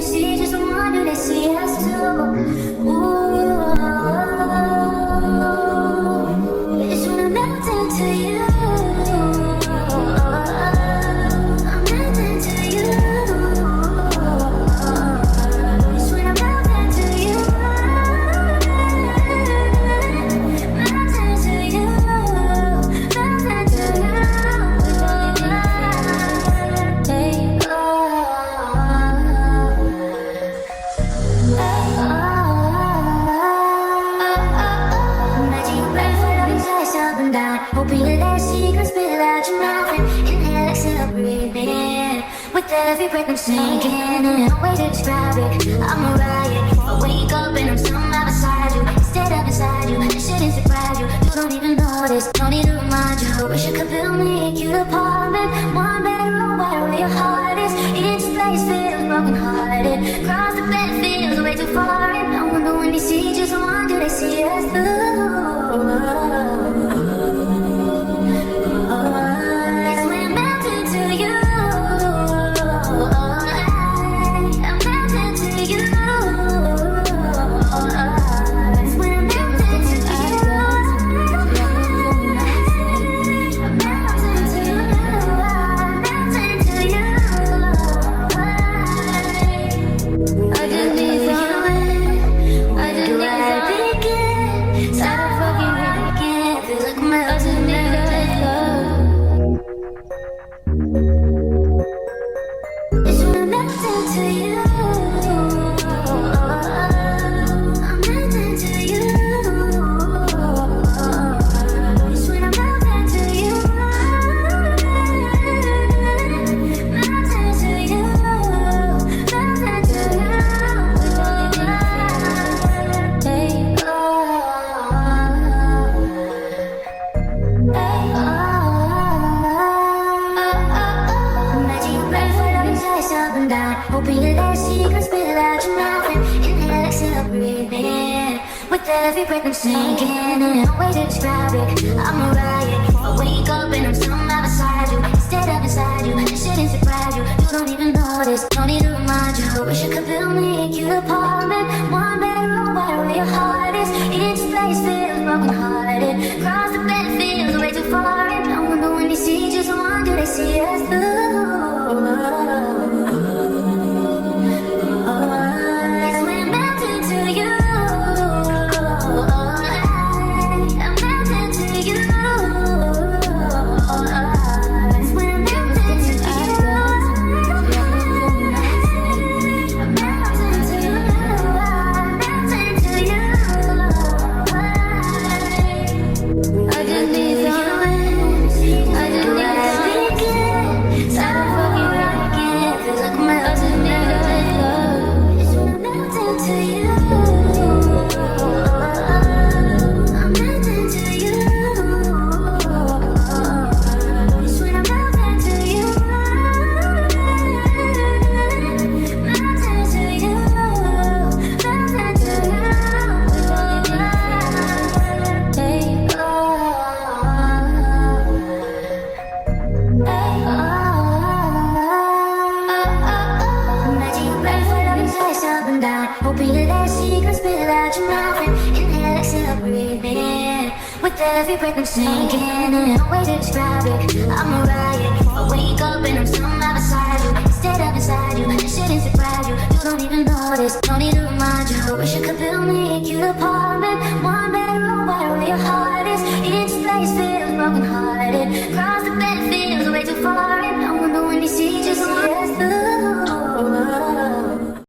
you see just one, do they see us too? Ooh, it's when I'm melting to you. I'm melting to you. It's when I'm melting to you. Melting to you. Melting to you. Take magic breath, floating sighs up and down. Hoping you let secrets spill out your mouth and inhale, exhale, breathe in. With every breath I'm sinking, no way to describe it. I'm a riot. I wake up and I'm somehow beside you, instead of beside you. This shit is surprise you. You don't even notice. No need to remind you. Wish I could build me a cute apartment, one bedroom where all your heart is. Each place feels broken hearted. Cross the bed feels way too far. And I wonder when they see just one, do they see us through? It's when I'm melting to you. I'm melting to you. It's when I'm melting to you. I'm melting to you. I'm melting to you. I just need some. I just need some. Begin. Start fucking right again. Feel like I'm melting to you. It's when I'm melting to you. I'm melting to you. It's when I'm melting to you. Melting to you. Melting to you. Take magic breath, floating sighs up and down. Hoping you let secrets spill out your mouth and inhale, exhale, breathe in. With every breath I'm sinking, no way to describe it. I'm a riot. I wake up and I'm somehow beside you, instead of beside you. This shit is surprise you. You don't even notice. No need to remind you. Wish I could build me a cute apartment, one bedroom where all your heart is. Each place feels broken hearted. Cross the bed feels way too far. And I wonder when they see just one, do they see us through? It's when I'm melting to you. I'm melting to you. It's when I'm melting to you. I'm melting to you. I'm melting to you. I just need some. I just need some. Start fucking right again. Feel like I'm melting to you. It's when I'm melting to you. I'm melting to you. It's when I'm melting to you. Melting to you. Melting to you. Take magic breath, floating sighs up and down. Hoping you let secrets spill out your mouth and inhale, exhale, breathe in. With every breath I'm sinking, no way to describe it. I'm a riot. I wake up and I'm somehow beside you, instead of beside you. This shit is surprise you. You don't even notice. No need to remind you. Wish I could build me a cute apartment, one bedroom where all your heart is. Each place feels broken hearted. Cross the bed feels way too far. And